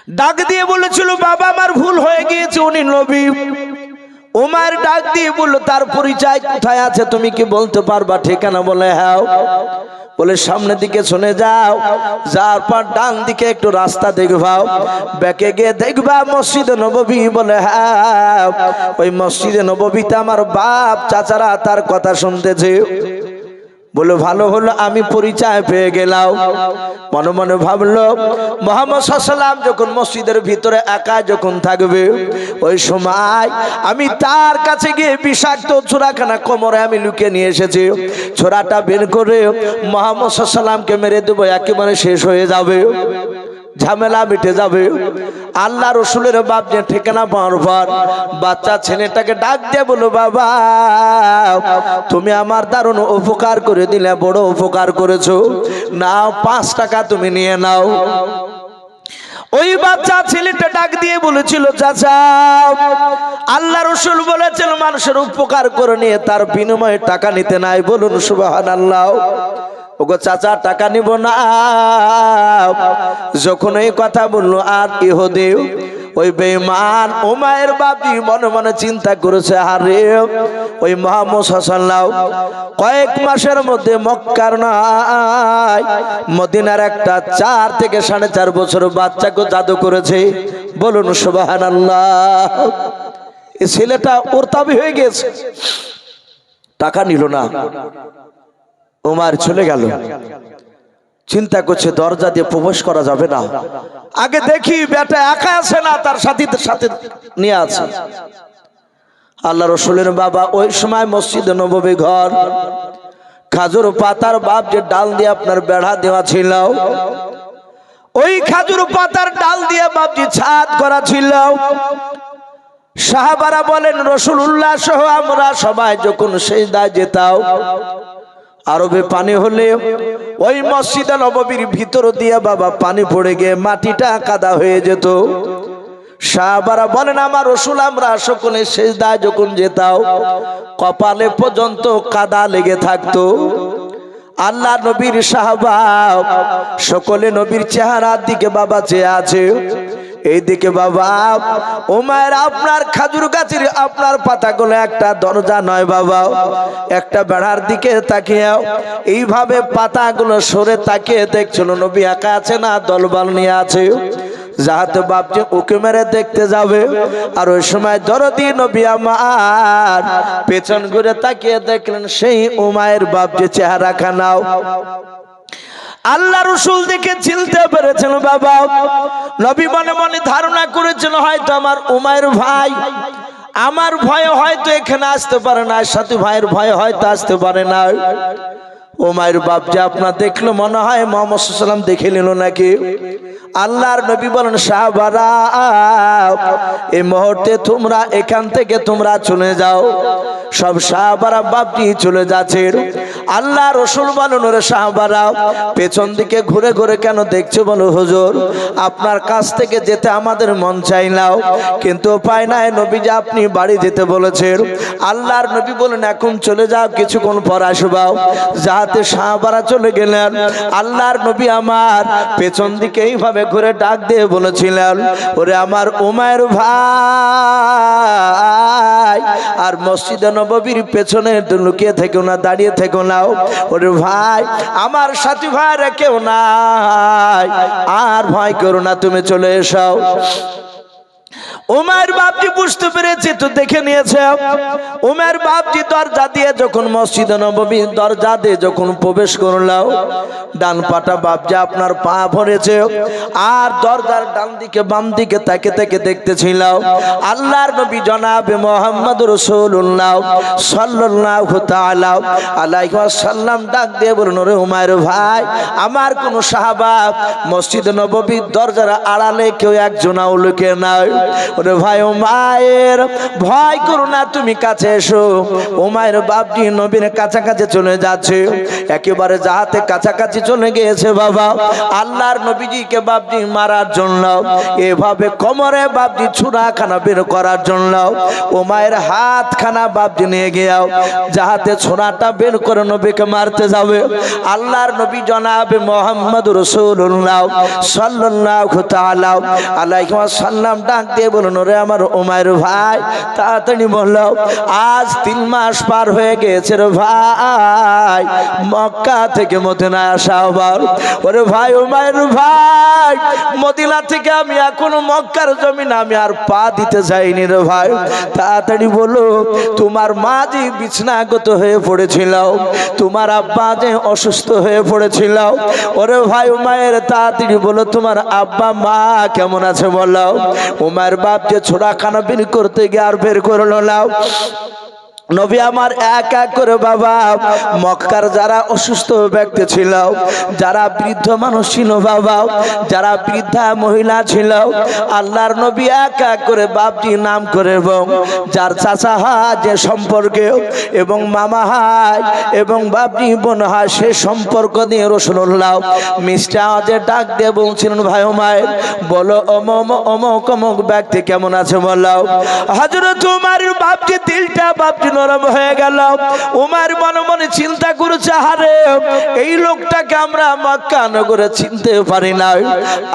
ডাক দিয়ে বলেছিল বাবা আমার ভুল হয়ে গিয়েছে, উনি নবী। উমার ডাক দিয়ে বলল তার পরিচয় কোথায় আছে তুমি কি বলতে পারবা? ঠিকানা বলে হ্যাঁ। বলে সামনের দিকে শুনে যাও, যার পর ডান দিকে একটু রাস্তা দেখবাও, ব্যাকে গিয়ে দেখবা মসজিদে নববী। বলে হ্যাঁ, ওই মসজিদে নববীতে আমার বাপ চাচারা তার কথা শুনতেছে। বলে ভালো হলো আমি পরিচয় পেয়ে গেলাম। মনে মনে ভাবলো মুহাম্মদ সাল্লাল্লাহু আলাইহি ওয়াসাল্লাম যখন মসজিদের ভিতরে একা যখন থাকবে, ওই সময় আমি তার কাছে গিয়ে বিষাক্ত ছোরাখানা কোমরে আমি লুকিয়ে নিয়ে এসেছি। ছোরাটা বের করে মুহাম্মদ সাল্লাল্লাহু আলাইহি ওয়াসাল্লামকে মেরে দেবো, একেবারে শেষ হয়ে যাবে, ঝামেলা মিটে যাবে। আল্লাহ রসুলের বাপ যে ঠিকানা পাওয়ার পর বাচ্চা ছেলেটাকে ডাক দিয়ে বলো বাবা তুমি আমার দারুণ উপকার করে দিলে, বড় উপকার করেছো, নাও 5 টাকা তুমি নিয়ে নাও। ওই বাচ্চা ছেলেটা ডাক দিয়ে বলেছিল চাচা আল্লাহ রসুল বলেছিল মানুষের উপকার করে নিয়ে তার বিনিময়ে টাকা নিতে নাই। বলুন সুবহানাল্লাহ। ওগো চাচা টাকা নিব না। যখন এই কথা বললো আর ইহুদি ওই বেঈমান উমায়ের বাপি মনে মনে চিন্তা করেছে, আরে ওই মুহাম্মদ সাল্লাল্লাহু কয়েক মাসের মধ্যে মক্কার নাই মদিনার একটা 4 থেকে 4.5 বছর বাচ্চাকে জাদু করেছে। বলুন সুবহানাল্লাহ। এই ছেলেটা ওর তাবি হয়ে গেছে, টাকা নিল না। উমার চলে গেল, চিন্তা করছে দরজা দিয়ে প্রবেশ করা যাবে না, আগে দেখি বেটা একা আছে না তার সাথীদের সাথে নিয়ে আছে। আল্লাহ রসুলের বাবা ওই সময় মসজিদে নববী ঘর, খাজুর পাতার বাপ যে ডাল দিয়ে আপনার বেড়া দেওয়া ছিল, ওই খাজুর পাতার ডাল দিয়ে বাপজি ছাদ করা ছিল। সাহাবারা বলেন রাসূলুল্লাহ সহ আমরা সবাই যখন সিজদায় যেতাম, আরবে পানি হলে ওই মসজিদে নববীর ভিতর দিয়ে বাবা পানি পড়ে গিয়ে মাটিটা কাদা হয়ে যেত। সাহাবারা বলেন আমার রাসূল আমরা সকলে সিজদায় যখন যেতাম কপালে পর্যন্ত কাদা লেগে থাকতো। আল্লাহ নবীর সাহাবা সকলে নবীর চেহারার দিকে বাবা চেয়ে আছে, এইদিকে বাবা উমায়ের আপনার খাজুর গাছের আপনার পাতাগুলো একটা দরজা নয় বাবা, একটা বেড়ার দিকে তাকিয়ে এইভাবে পাতাগুলো সরে তাকিয়ে দেখছিল নবী একা আছে না দলবল নিয়ে আছে, যাহাতে বাপজি ওকে মেরে দেখতে যাবে। আর ওই সময় দরদি নবী আমার পেছন ঘুরে তাকিয়ে দেখলেন সেই উমায়ের বাপজি চেহারা খানাও। আল্লাহ রসুল দেখে চিনতে পেরেছেন বাবা। নবী মনে মনে ধারণা করেছিল হয়তো আমার উমায়ের ভাই, আমার ভয়ে হয়তো এখানে আসতে পারে না, সাথী ভাইয়ের ভয়ে হয়তো আসতে পারে না। উমায়ের বাপ যে আপনার দেখলো মনে হয় মুহাম্মদ সাল্লাল্লাহু আলাইহি ওয়াসাল্লাম দেখে নিল নাকি। আল্লাহর নবী বলেন সাহাবারা এই মুহূর্তে তোমরা এখান থেকে তোমরা চলে যাও। সব সাহাবারা বাপটি চলে যাচ্ছে। আল্লাহ রসুল বলেন ওরে সাহাবারা পেছন দিকে ঘুরে ঘুরে কেন দেখছো? বলো হুজুর আপনার কাছ থেকে যেতে আমাদের মন চাইলাও, কিন্তু উপায় নাই, নবী যে আপনি বাড়ি যেতে বলেছেন। আল্লাহর নবী বলেন এখন চলে যাও, কিছুক্ষণ পর আসবাও। যাহাতে সাহাবারা চলে গেলেন। আল্লাহর নবী আমার পেছন দিকে এইভাবে ঘুরে ডাক দিয়ে বলেছিলেন ওরে আমার উমায়ের ভাই, আর মসজিদে নববীর পেছনে লুকিয়ে থেকো না, দাঁড়িয়ে থেকো না। ওরে ভাই আমার সাথী ভাইরা কেউ নাই, আর ভয় করো না, তুমি চলে এসো। উমায়ের বাপজি বুঝতে পেরেছে তো দেখে নিয়েছে। উমায়ের বাপজি দরজা দিয়ে যখন মসজিদে নববীর দরজা দিয়ে যখন প্রবেশ করলো, ডান পাটা বাপজি আপনার পা ভরেছে, আর দরজার ডান দিকে বাম দিকে তাকে তাকে দেখতেছিল আল্লাহর নবী জনাবে মুহাম্মদ রাসূলুল্লাহ সাল্লাল্লাহু তাআলা আলাইহি ওয়াসাল্লাম ডাক দিয়ে বললেন ওরে উমায়ের ভাই আমার কোন সাহাবা মসজিদে নববীর দরজার আড়ালে কেউ একজনও লুকিয়ে নাই। ওরে ভাই উমায়ের ভয় করো না, তুমি কাছে এসো। উমায়ের বাপজি নবীর কাছাকাছি চলে যাচ্ছে, একেবারে যাহাতে কাছাকাছি চলে গিয়েছে বাবা আল্লাহর নবীজিকে বাপজি মারার জন্য, এভাবে কোমরে বাপজি ছুরাখানা বের করার জন্য উমায়ের হাতখানা বাপজি নিয়ে গিয়াও যাহাতে ছোড়াটা বের করে নবীকে মারতে যাবে। আল্লাহর নবী জনাবে মুহাম্মদ রাসূলুল্লাহ সাল্লাল্লাহু তাআলা আলাইহি ওয়াসাল্লাম ডাক দিয়ে বললেন, ওরে আমার উমায়ের ভাই তাড়াতাড়ি বলো, আজ 3 মাস পার হয়ে গেছে রে ভাই মক্কা থেকে মদিনায় আসা আবার। ওরে ভাই উমায়ের ভাই মদিনা থেকে আমি এখনো মক্কার জমিনে আমি আর পা দিতে যাইনি রে ভাই, তাড়াতাড়ি বলো তোমার মা যে বিছনাগত হয়ে পড়েছিল, তোমার আব্বা যে অসুস্থ হয়ে পড়েছিল, ওরে ভাই উমায়ের তাড়াতাড়ি বলো তোমার আব্বা মা কেমন আছে বলো। উমায়ের বাপ যে ছোড়াখানা বের করতে গিয়ে আর বের করলো না। নবী আমার এক এক করে বাবা মক্কার যারা অসুস্থ ব্যক্তি ছিল, যারা বৃদ্ধ মানুষ ছিল বাবা, যারা বৃদ্ধা মহিলা ছিল, আল্লাহর নবী এক এক করে বাপজি নাম করে এবং যার চাচা হয় যে সম্পর্কে এবং মামা হয় এবং বাপজি বোন হয় সে সম্পর্ক দিয়ে রাসূলুল্লাহ মিষ্টি আওয়াজে ডাক দিয়ে বলছিলেন, ভাই উমায়ের বলো অমুক অমুক ব্যক্তি কেমন আছে বলো। হযরত উমারের বাপজি দিলটা বাপজি নরম হয়ে গেল। উমার মনে মনে চিন্তা করছে, আরে এই লোকটাকে আমরা মক্কা নগরে চিনতে পারি না,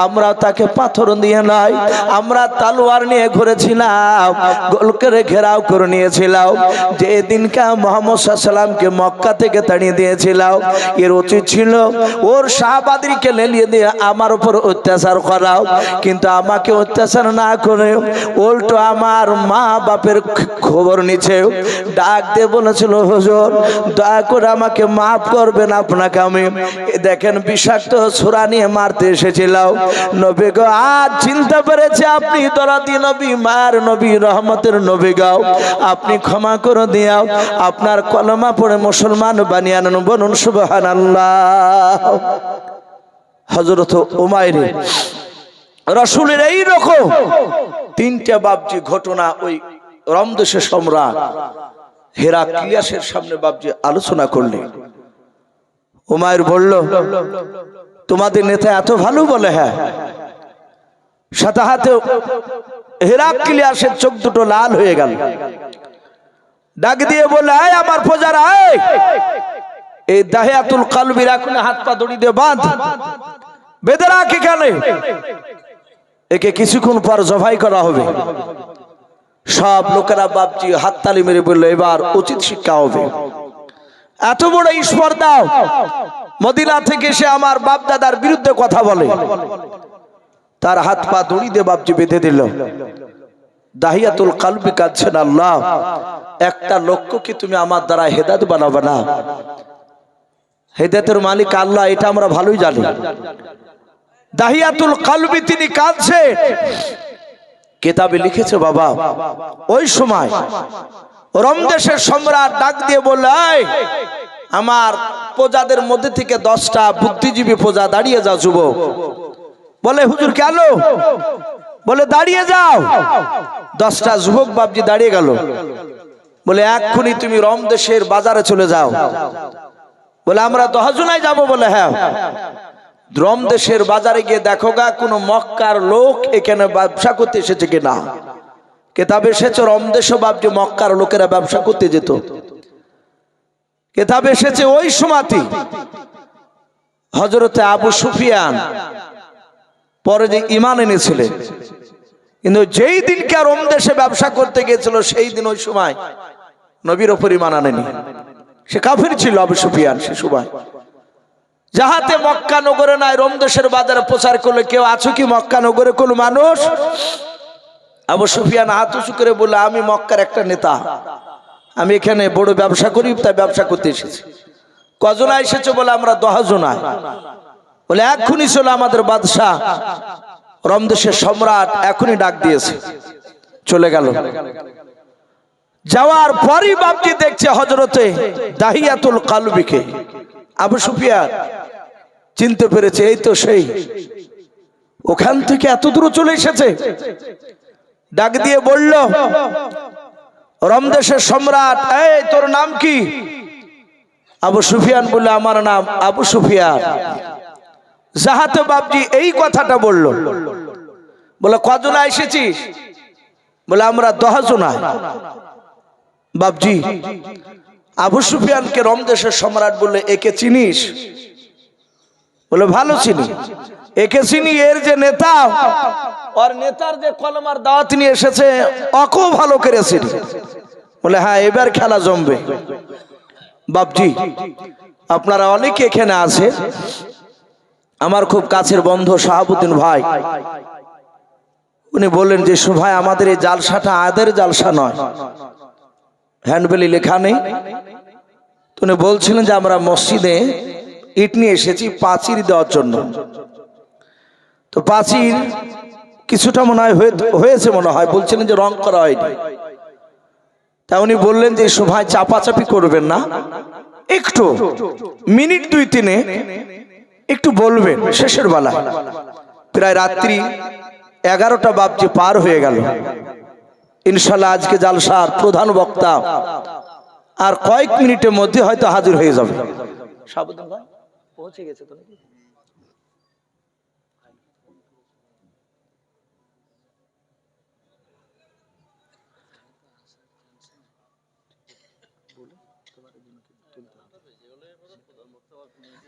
আমরা তাকে পাথর দিয়ে নাই, আমরা তলোয়ার নিয়ে ঘুরেছিলাম, গোল করে ঘেরাও করে নিয়েছিলাম, যে দিনকা মুহাম্মদ সাল্লাল্লাহু আলাইহি ওয়াসাল্লামকে মক্কা থেকে তাড়িয়ে দিয়েছিলাম, এর উচিত ছিল ওর সাহাবাদেরকে লেলিয়ে দিয়ে আমার উপর অত্যাচার করাও, কিন্তু আমাকে অত্যাচার না করে উল্টো আমার মা বাপের খবর নিচ্ছে। ডাক দিয়ে বলেছিল, হুজুর দয়া করে আমাকে মাফ করবেন, আপনাকে আমি দেখেন বিষাক্ত ছোরা নিয়ে মারতে এসেছিলাম। নবী গো আজ চিন্তা পেরেছে আপনি দরদি নবী, মার নবী, রহমতের নবী গাও, আপনি ক্ষমা করে দিয়াও, আপনার কলমা পড়ে মুসলমান বানিয়ে আনুন, বলুন সুবহানাল্লাহ। হযরত উমাইর রাসূলের এই রকম 3টা বাপজি ঘটনা ওই রোম দেশের সম্রাট হেরাক্লিয়াসের সামনে বাপজি আলোচনা করলেন। উমাইর বলল, তোমাদের নেতা এত ভালো বলে? হ্যাঁ। সাথে হাতে হেরাক্লিয়াসের চোখ দুটো লাল হয়ে গেল, ডাক দিয়ে বলে, আয় আমার প্রজারা, এই দাহিয়াতুল কলবি রাখুনে হাত পা দড়ি দিয়ে বাঁধ, বেঁধে রাখ এখানে, একে কিছুক্ষণ পর জবাই করা হবে। সব লোকেরা বাপজি হাততালি মেরে বলল, এবার উচিত শিক্ষা হবে। এত বড় ঈশ্বর দাও, মদিনা থেকে সে আমার বাপ দাদার বিরুদ্ধে কথা বলে, তার হাত পা দড়ি দিয়ে বাপজি বেঁধে দিল। দাহিয়াতুল কলবি কাঁদছেন, আল্লাহ একটা লক্ষ্যকে তুমি আমার দ্বারা হেদায়েত বানাবে না, হেদায়েতের মালিক আল্লাহ, এটা আমরা ভালোই জানি। দাহিয়াতুল কলবি তিনি কাঁদছে, কিতাবে লিখেছে বাবা ওই সময় রোম দেশের সম্রাট ডাক দিয়ে বলল, আমার প্রজাদের মধ্যে থেকে 10টা বুদ্ধিজীবী প্রজা দাঁড়িয়ে যাও যুবক। বলে হুজুর কেন? বলে দাঁড়িয়ে যাও। 10টা যুবক বাপজি দাঁড়িয়ে গেল। বলে এক্ষুনি তুমি রোম দেশের বাজারে চলে যাও। বলে আমরা 10 জনাই যাবো। বলে হ্যাঁ। রোম দেশের বাজারে গিয়ে দেখো গা কোন মক্কার লোক এখানে ব্যবসা করতে এসেছে কিনা। কিতাবে এসেছে রোম দেশে বাপজি মক্কার লোকেরা ব্যবসা করতে যেত। কিতাবে এসেছে ওই সময়তে হযরতে আবু সুফিয়ান পরে যে ঈমান এনেছিলেন, কিন্তু যেই দিনকে রোম দেশে ব্যবসা করতে গিয়েছিল সেই দিন ওই সময় নবীর উপর ঈমান আনেনি। সে কাফির ছিল আবু সুফিয়ান। সে সময় যাহাতে মক্কা নগরে নাই, রোম দেশের বাজারে প্রচার করলে কেউ আছো কি মক্কা নগরে কোন মানুষ? আবু সুফিয়ান হাত উঁচু করে বলল, আমি মক্কার একটা নেতা, আমি এখানে বড় ব্যবসা করি, তাই ব্যবসা করতে এসেছি। কজনা এসেছে? বলে আমরা 10 জনা। বলে এক্ষুনি চলো, আমাদের বাদশাহ রোম দেশের সম্রাট এখনই ডাক দিয়েছে। চলে গেল। যাওয়ার পরই বাপজি দেখছে হযরতে দাহিয়াতুল কলবিকে। আবু সুফিয়ান চিনতে পেরেছে, এই তো সেই, ওখান থেকে এত দূর চলে এসেছে। ডাক দিয়ে বলল, রমদেশের সম্রাট, এই তোর নাম কি? আবু সুফিয়ান বলল, আমার নাম আবু সুফিয়ান। যাহাতে বাপজি এই কথাটা বলল। বলে, কজনা এসেছিস? বলে, আমরা 10 জনা। বাপজি আবু সুফিয়ানকে রমদেশের সম্রাট বললে, একে চিনিস? বলে, ভালো চিনি। একে চিনি, এর যে নেতা, আর নেতার যে কলমার দাওয়াত নিয়ে এসেছে অকো ভালো করে চিনি। বলে, হ্যাঁ, এবার খেলা জমবে। বাপজি আপনারা অনেকে এখানে আছে, আমার খুব কাছের বন্ধু শাহাবুদ্দিন ভাই, উনি বললেন যে ভাই আমাদের এই জালসাটা আদের জালসা নয়, হ্যান্ডবেলি লেখা নেই। উনি বলছিলেন যে আমরা মসজিদে ইট নিয়ে এসেছি পাঁচির দেওয়ার জন্য। তো পাঁচির কিছুটা মনে হয় হয়েছে, মনে হয় বলছিলেন যে রং করা হয়নি। তা উনি বললেন যে ভাই চাপাচাপি করবেন না, একটু মিনিট 2-3 একটু বলবেন শেষের বেলা। প্রায় রাত্রি 11টা বাপজি পার হয়ে গেল। ইনশাল্লাহ আজকে জালসার প্রধান বক্তা আর কয়েক মিনিটের মধ্যে হয়তো হাজির হয়ে যাবে। শাহাবুদ্দিন ভাই পৌঁছে গেছে তো নাকি?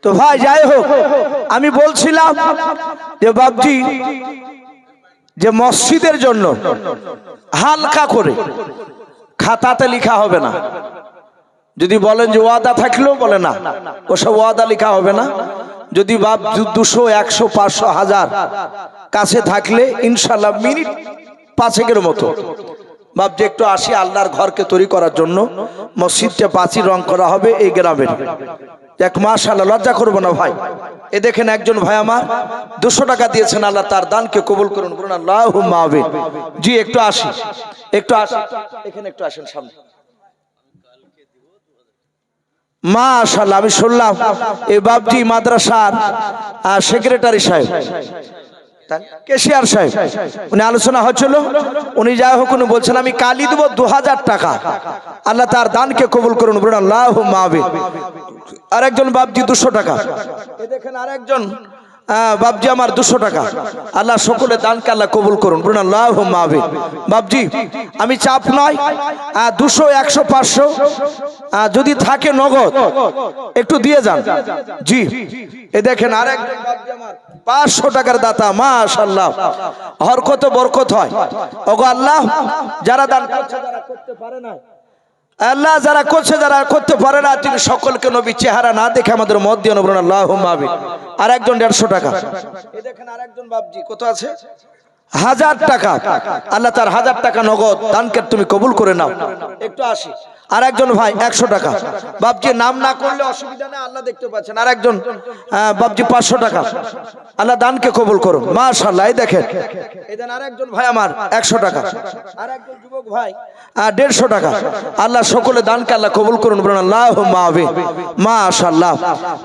তো ভাই যাই হোক, আমি বলছিলাম যে বাপজি যে মসজিদের জন্য হালকা করে খাতাতে লেখা হবে না। যদি বলেন যে ওয়াদা থাকলেও বলে না, ওসব ওয়াদা লেখা হবে না। যদি বাপ 200, 100, 500, 1000 কাছে থাকলে ইনশাল্লাহ মিনিট 5 মতো বাপজি একটু আসি, আল্লাহর ঘরকে তৈরি করার জন্য মসজিদটা পাঁচির রং করা হবে এই গ্রামের। দেখ মাশাআল্লাহ, লজ্জা করবো না ভাই। এ দেখেন একজন ভাই আমার 200 টাকা দিয়েছেন, আল্লাহ তার দানকে কবুল করুন, বলুন আল্লাহুম্মা আমিন। জি একটু আসি, একটু আসি, এখানে একটু আসেন সামনে। মাশাআল্লাহ, আমি শুনলাম এই বাপজি মাদ্রাসার সেক্রেটারি সাহেব, কেশিয়ার সাহেব, উনি আলোচনা হচ্ছিল, উনি যাই হোক উনি বলছেন আমি কালি দেবো 2000 টাকা, আল্লাহ তার দানকে কবুল করুন, বলুন আল্লাহুম্মা আমিন। আরেকজন বাপজি 200 টাকা, দেখেন আরেকজন বাপজি আমার 200 টাকা, আল্লাহ সকলে দানকে আল্লাহ কবুল করুন, বলুন আল্লাহুম্মা আমিন। বাপজি আমি চাপ নয়, 200, 100, 500 যদি থাকে নগদ একটু দিয়ে যান। জি এ দেখেন আরেকজন বাপজি আমার 500 টাকার দাতা, মাশাআল্লাহ, হরকত বরকত হয়। ওগো আল্লাহ, যারা দান করছে যারা করতে পারে না, আল্লাহ যারা করছে যারা করতে পারে না, তুমি সকলকে নবী চেহারা না দেখে আমাদের মত দিও, বলুন আল্লাহুম্মা আমিন। আরেকজন 150 টাকা, এই দেখেন আরেকজন বাপজি কত আছে 1000 টাকা, আল্লাহ তার 1000 টাকা নগদ দানকে তুমি কবুল করে নাও। একটু আসি, আরেকজন ভাই 100 টাকা, বাপজি নাম না করলে অসুবিধা নেই, আল্লাহ দেখতে পাচ্ছেন। আরেকজন বাপজি 500 টাকা, আল্লাহ দানকে কবুল করুন, মাশাআল্লাহ। এই দেখেন এই দেন আরেকজন ভাই আমার 100 টাকা, আরেকজন যুবক ভাই 150 টাকা, আল্লাহ সকলে দানকে আল্লাহ কবুল করুন, বলুন আল্লাহুম্মা আমিন। মাশাআল্লাহ।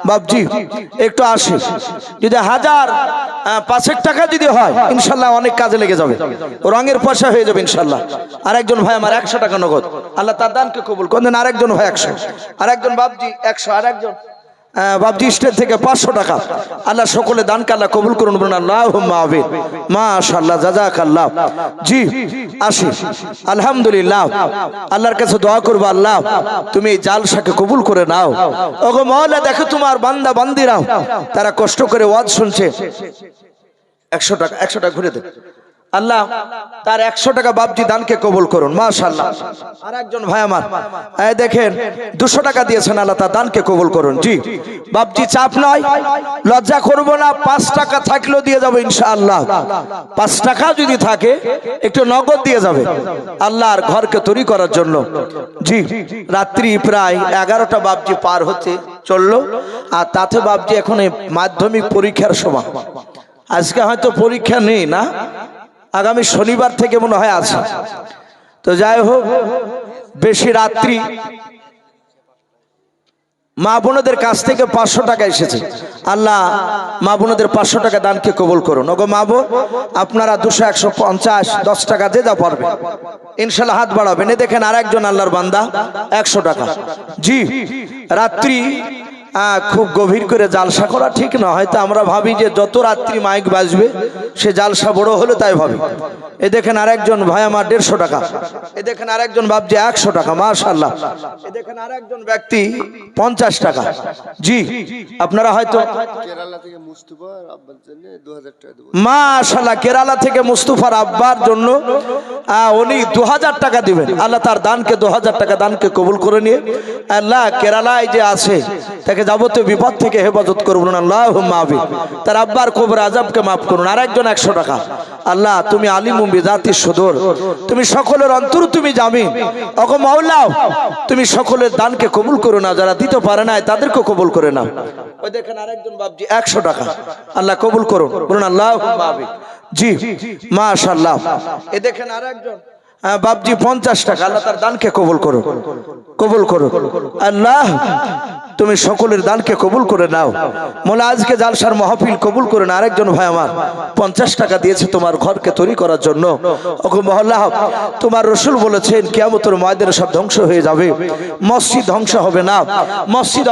বাপজি একটু আসি, যদি 1000 5 টাকা যদি হয় ইনশাআল্লাহ অনেক কাজে লেগে যাবে, রঙের পয়সা হয়ে যাবে ইনশাআল্লাহ। আরেকজন ভাই আমার 100 টাকা নগদ, আল্লাহ তার দানকে কবুল করুন। আরেকজন ভাই 100, আরেকজন বাপজি 100, আরেকজন বাপজি স্টেট থেকে 500 টাকা, আল্লাহ সকলে দানকে আল্লাহ কবুল করুন, বলুন আল্লাহুম্মা আমিন। মাশাআল্লাহ, জাযাকাল্লাহ। জি আসি, আলহামদুলিল্লাহ, আল্লাহর কাছে দোয়া করব, আল্লাহ তুমি এই জালসাকে কবুল করে নাও। ওগো মাওলা, দেখো তোমার বান্দা বান্দিরা তারা কষ্ট করে ওয়াজ শুনছে। 100 টাকা, 100 টাকা ঘুরে দে, আল্লাহ তার 100 টাকা বাপজি দানকে কবুল করুন, মাশাআল্লাহ। আরেকজন ভাই আমার এই দেখেন 200 টাকা দিয়েছেন, আল্লাহ তার দানকে কবুল করুন। জি বাপজি চাপ নয়, লজ্জা করব না, 5 টাকা থাকলেও দিয়ে যাবো ইনশাআল্লাহ। 5 টাকা যদি থাকে একটু নগদ দিয়ে যাবে আল্লাহর ঘরকে তৈরি করার জন্য। জি রাত্রি প্রায় 11টা বাপজি পার হতে চললো, আর তাতে বাপজি এখন মাধ্যমিক পরীক্ষার সময়, আজকে হয়তো পরীক্ষা নেই না, আগামী শনিবার থেকে মনে হয় আছে। তো যাই হোক, বেশি রাত্রি মা বোনদের কাছ থেকে 500 টাকা এসেছে। আল্লাহ মা বোনদের 500 টাকা দানকে কবুল করুন। ওগো মা বোন, আপনারা 200, 150, 10 টাকা যে যা পারবেন ইনশাআল্লাহ হাত বাড়াবেন। এ দেখেন আরেকজন আল্লাহর বান্দা 100 টাকা। জি, রাত্রি খুব গভীর করে জালসা করা ঠিক না, হয়তো আমরা ভাবি যে যত রাত্রি মাইক বাজবে সে জালসা বড় হলো তাই ভাবি। এ দেখেন আরেকজন ভাই আমার 150 টাকা। এ দেখেন আরেকজন ভাবছে 100 টাকা, মাশাআল্লাহ। এ দেখেন আরেকজন ব্যক্তি 50 টাকা। জি, আপনারা হয়তো কেরালা থেকে মুস্তাফার আব্বার জন্য 2000 টাকা দেব। মাশাআল্লাহ, কেরালা থেকে মুস্তাফার আব্বার জন্য উনি 2000 টাকা দিবেন। আল্লাহ তার দানকে 2000 টাকা দানকে কবুল করে নিয়ে আল্লাহ কেরালায় যে আছে তাকে যাবতীয় বিপদ থেকে হেফাজত করুন আল্লাহুম্মা আমিন। তার আব্বার কবর আযাবকে মাফ করুন। আরেকজন 100 টাকা। আল্লাহ তুমি আলিম বিজাতি সুদূর, তুমি সকলের অন্তর তুমি জামিন। ওগো মাওলা, তুমি সকলের দানকে কবুল করো না, যারা দিতে পারে না তাদেরকে কবুল করে নাও। ওই দেখেন আরেকজন বাবজি 100 টাকা। আল্লাহ কবুল করুন, বলুন আল্লাহুম্মা আমিন। জি, মাশাআল্লাহ। এ দেখেন আরেকজন বাবজি 50 টাকা। আল্লাহ তার দানকে কবুল করো, কবুল করো। আল্লাহ তুমি সকলের দানকে কবুল করে নাও। মোলা আজকে জালসার মাহফিল কবুল করে না। আরেকজন ভাই আমার 50 টাকা দিয়েছে তোমার ঘরকে তৈরি করার জন্য। ওগো মহল্লা, তোমার রসুল বলেছেন কিয়ামতের ময়দানে সব ধ্বংস হয়ে যাবে, মসজিদ ধ্বংস হবে না, মসজিদ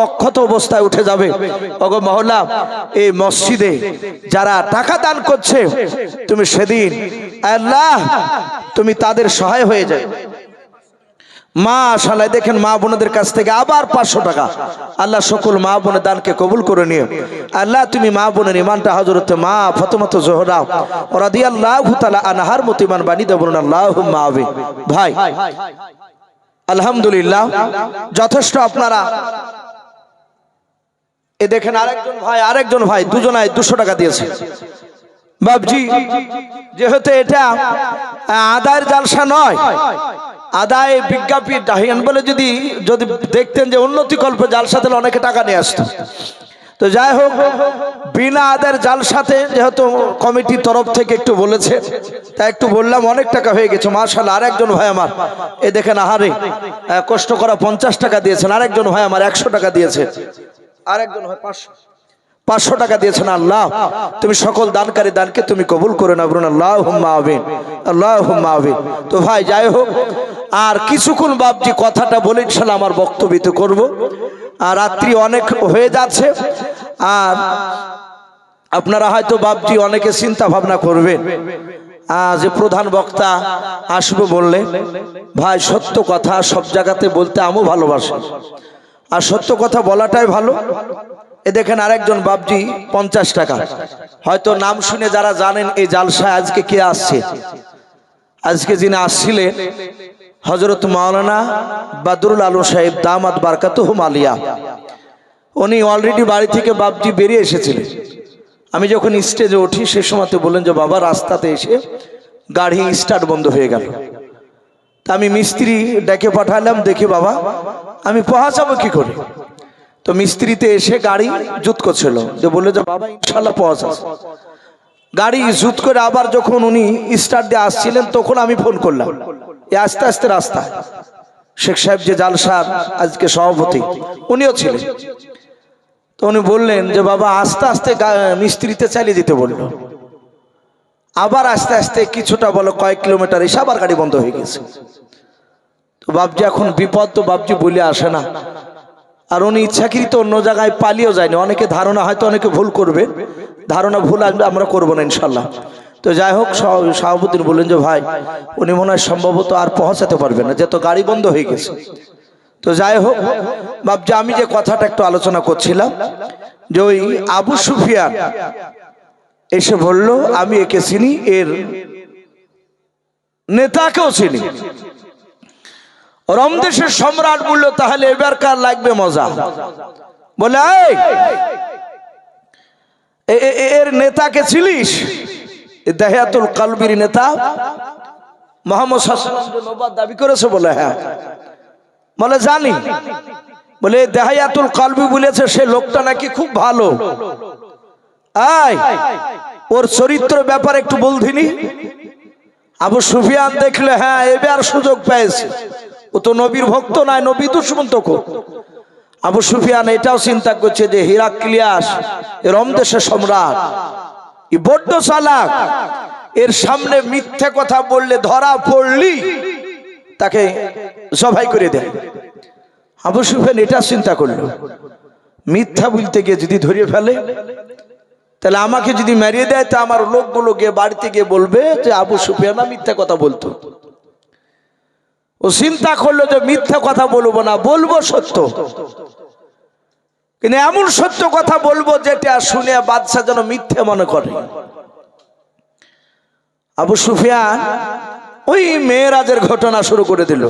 অক্ষত অবস্থায় উঠে যাবে। ওগো মহল্লা, এই মসজিদে যারা টাকা দান করছে তুমি সেদিন আল্লাহ তুমি তাদের সহায় হয়ে যায়। মাশাআল্লাহ, দেখেন মা বোনদের কাছ থেকে আবার 500 টাকা। আল্লাহ সকল মা বোনের দানকে কবুল করে নিও। আল্লাহ তুমি মা বোনের ইমানটা হযরত মা ফাতেমা জোহরা রাদিয়াল্লাহু তাআলা আনহার মতো ইমান বানিয়ে দেব, বলুন আল্লাহুম্মা আমিন। ভাই আলহামদুলিল্লাহ, যথেষ্ট আপনারা। এ দেখেন আরেকজন ভাই দুজনায় 200 টাকা দিয়েছে। বাবজি, যেহেতু এটা আদায়ের জালসা নয়, আদায় বিজ্ঞাপন ডাহিয়ান বলে যদি দেখতেন যে উন্নতি কল্প জালসা, তাহলে অনেকে টাকা নিয়ে আসতো। তো যাই হোক, বিনা আদায়ের জালসাতে যেহেতু কমিটির তরফ থেকে একটু বলেছে, তাই একটু বললাম, অনেক টাকা হয়ে গেছে মাশাআল্লাহ। আরেকজন ভাই আমার এ দেখেন আহারে কষ্ট করা 50 টাকা দিয়েছেন। আরেকজন ভাই আমার 100 টাকা দিয়েছে। আরেকজন ভাই 500 টাকা দিয়েছেন। আল্লাহ তুমি সকল দানকারী দানকে তুমি কবুল করে নাও, বলুন আল্লাহুম্মা আমিন, আল্লাহুম্মা আমিন। তো ভাই যাই হোক, আর কিছুক্ষণ বাবজি কথাটা বলে ইনশাআল্লাহ আমার বক্তব্য করব। আর রাত্রি অনেক হয়ে যাচ্ছে, আর আপনারা হয়তো বাবজি অনেকে চিন্তা ভাবনা করবেন যে প্রধান বক্তা আসবে বললে। ভাই সত্য কথা সব জায়গাতে বলতে আমিও ভালোবাসি, আর সত্য কথা বলাটাই ভালো। এ দেখেন আরেকজন বাবজি 50 টাকা। হয়তো নাম শুনে যারা জানেন এই জালসায় আজকে কে আসছে, আজকে যিনি আসছিলেন হযরত মাওলানা বদরুল আলম সাহেব দামাত বারকাতুহুম আলিয়া। উনি অলরেডি বাড়ি থেকে বাবজি বেরিয়ে এসেছিলেন। আমি যখন স্টেজে উঠি সে সময়তে বললেন যে বাবা রাস্তাতে এসে গাড়ি স্টার্ট বন্ধ হয়ে গেল। তা আমি মিস্ত্রি ডেকে পাঠালাম, দেখি বাবা আমি পৌঁছাবো কি করে। তো মিস্ত্রিতে এসে গাড়ি জুত করছিল, যে বললো যে বাবা ইনশাআল্লাহ পৌঁছাস। গাড়ি জুত করে আবার যখন উনি স্টার্ট দিয়ে আসছিলেন তখন আমি ফোন করলাম। আস্তে আস্তে রাস্তা শেখ সাহেব যে জালসার আজকে সভাপতি উনিও ছিলেন। তো উনি বললেন যে বাবা আস্তে আস্তে মিস্ত্রিতে চালিয়ে যেতে বললো। আবার আস্তে আস্তে কিছুটা বলো কয়েক কিলোমিটার এসে আবার গাড়ি বন্ধ হয়ে গেছে। তো বাবজি এখন বিপদ তো বাবজি বলে আসে না। আর উনি ইচ্ছাকৃত অন্য জায়গায় পালিয়েও যায়নি। অনেকে ধারণা হয়তো অনেকে ভুল করবে, ধারণা ভুল আমরা করবো না ইনশাল্লাহ। তো যাই হোক, সভাপতি বললেন যে ভাই উনি মনে হয় সম্ভবত আর পৌঁছাতে পারবেন না, যেহেতু গাড়ি বন্ধ হয়ে গেছে। তো যাই হোক বাবজি, আমি যে কথাটা একটু আলোচনা করছিলাম যে ওই আবু সুফিয়ান এসে বলল আমি একে চিনি, এর নেতাকেও চিনি। রমদেশের সম্রাট বললো তাহলে এবার কার লাগবে মজা। বলে এর নেতাকে ছিলিস? দাহিয়াতুল কালবির নেতা মুহাম্মদ সাল্লাল্লাহু আলাইহি ওয়াসাল্লাম যে নবুয়ত দাবি করেছে। বলে হ্যাঁ। বলে জানি। বলে দাহিয়াতুল কালবি বলেছে সে লোকটা নাকি খুব ভালো। ওর চরিত্র ব্যাপারে একটু বলধিনি। আবু সুফিয়ান দেখলে হ্যাঁ এবার সুযোগ পেয়েছে, ও তো নবীর ভক্ত নয়, নবী দুশমন তো। আবু সুফিয়ান এটাও চিন্তা করছে যে হিরাক্লিয়াস রোম দেশের সম্রাট, ই বড্ড চালাক, এর সামনে মিথ্যে কথা বললে ধরা পড়লি তাকে জবাই করে দেয়। আবু সুফিয়ান এটা চিন্তা করলো, মিথ্যা বলতে গিয়ে যদি ধরিয়ে ফেলে তাহলে আমাকে যদি মেরিয়ে দেয় তা আমার লোকগুলো গিয়ে বাড়িতে গিয়ে বলবে যে আবু সুফিয়ান মিথ্যা কথা বলতো। ও চিন্তা করলো যে মিথ্যা কথা বলবো না, বলবো সত্য, কিন্তু এমন সত্য কথা বলবো যেটা শুনে বাদশা যেন মিথ্যে মনে করে। আবু সুফিয়ান ওই মেয়েরাজের ঘটনা শুরু করে দিল।